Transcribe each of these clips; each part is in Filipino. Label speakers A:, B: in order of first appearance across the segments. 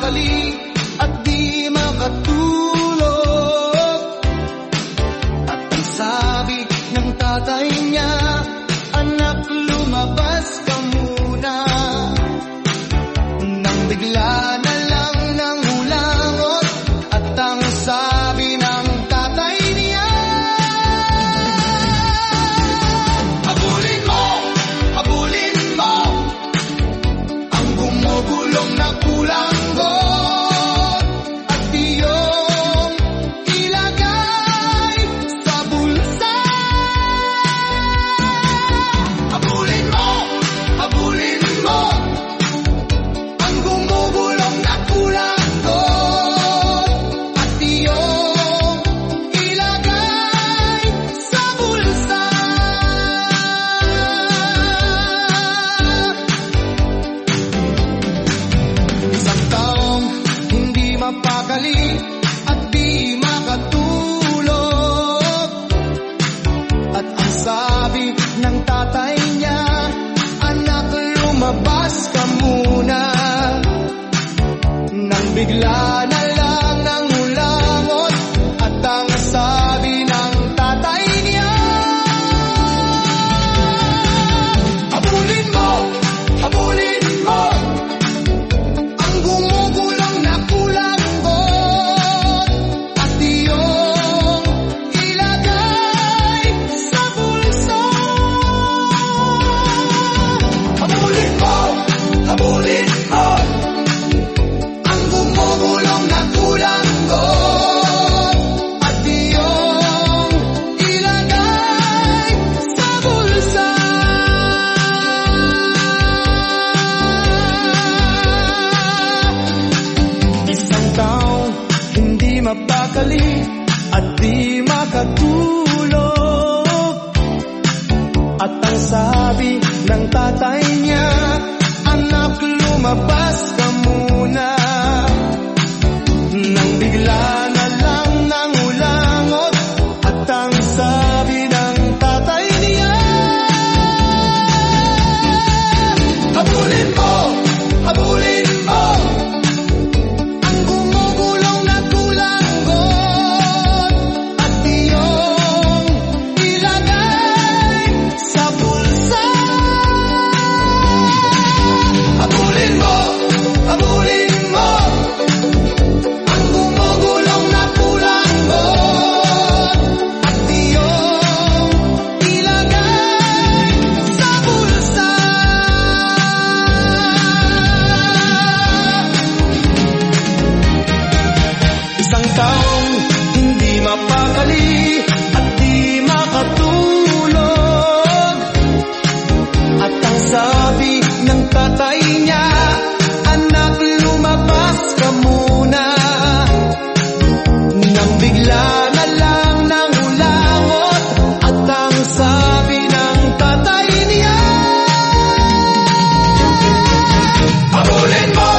A: mapakali at di makatulog. At ang sabi ng tatay niya, anak, lumabas ka muna. Nang bigla na lang nangulangot at ang sabi ng tatay niya, habulin mo ang gumugulong na kulanggot at iyong ilagay sa bulsa. Habulin mo ang gumugulong na kulanggot at iyong ilagay sa bulsa. Isang taong hindi mapakali at di makatulog. At ang sabi ng tatay niya, anak, lumabas ka muna. Nang bigla na lang nangulangot at ang sabi ng tatay niya, habulin mo ang gumugulong na kulanggot at iyong ilagay sa bulsa. Habulin mo ang gumugulong na kulanggot at iyong ilagay sa bulsa. Isang taong hindi mapakali at di makatulog. At ang sabi ng tatay niya, anak, lumabas ka muna. Nang bigla na lang nangulangot at ang sabi ng tatay niya, habulin mo ang gumugulong na kulanggot at iyong ilagay sa bulsa. Habulin mo ang gumugulong na kulanggot at iyong ilagay sa bulsa. Isang taong hindi mapakali at di makatulog. At ang sabi ng tatay niya, anak, lumabas ka muna. Nang bigla na lang nangulangot at ang sabi ng tatay niya, habulin mo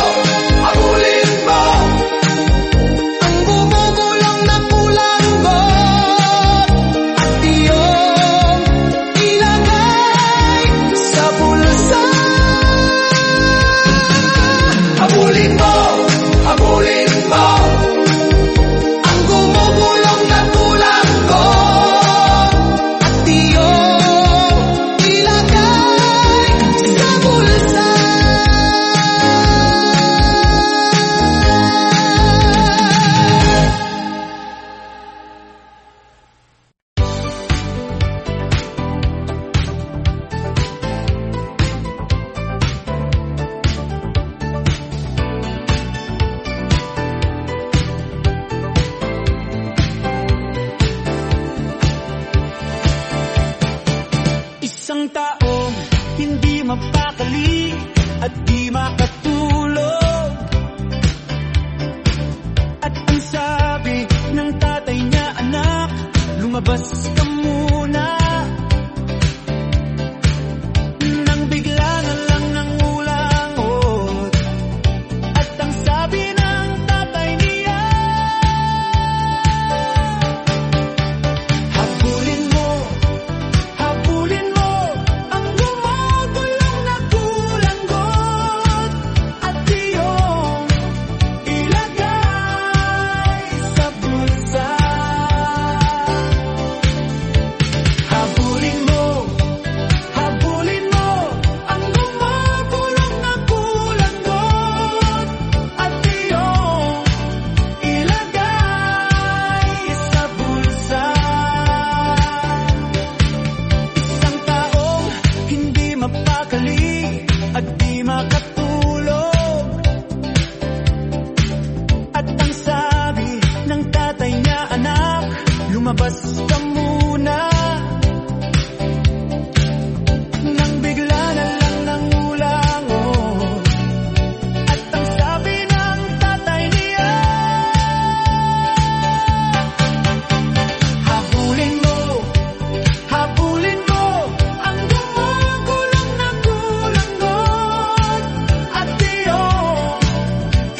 A: ang gumugulong na kulanggot at iyong ilagay sa bulsa. Habulin mo ang gumugulong na kulanggot at iyong ilagay sa bulsa. Isang taong hindi mapakali at di makatulog. At ang sabi ng tatay niya, anak, lumabas ka muna. Nang bigla na lang nangulangot at ang sabi ng tatay niya, habulin mo ang gumugulong na kulanggot at iyong
B: makatulog. At ang sabi ng tatay niya, anak, lumabas ka muna. Nang bigla na lang nangulangot, at ang sabi ng tatay niya, habulin mo ang gumugulang na kulangot, at iyong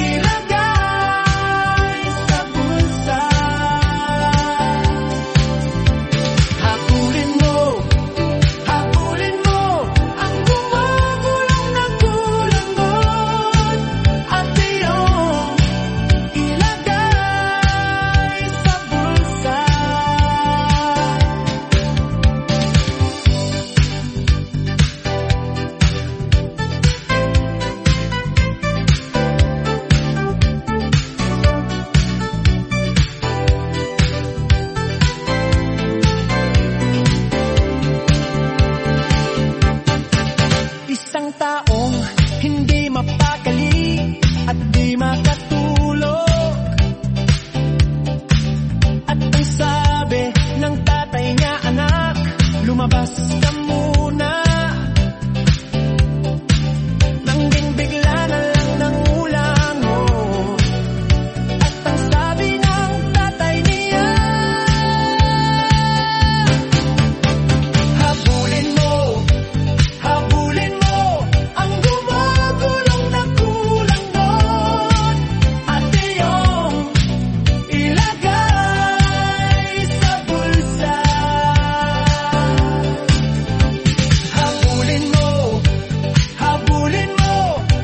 B: ilagay sa bulsa. Habulin mo ang gumugulang na kulangot, at iyong ilagay sa bulsa. Isang taong hindi mapakali at di makatulog. At ang sabi ng tatay niya, anak, lumabas ka muna. Nang bigla na lang nangulangot, at ang sabi ng tatay niya, habulin mo ang gumagulong na kulangot, at iyong ilagay sa bulsa. Habulin mo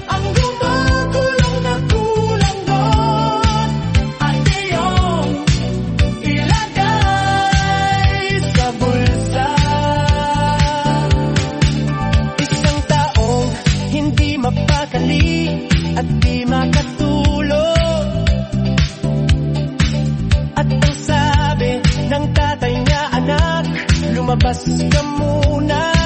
B: ang gumagulong na kulangot, at iyong ilagay sa bulsa. Isang taong hindi mapakali at di makatulog. At ang sabi ng tatay niya, anak, lumabas ka muna.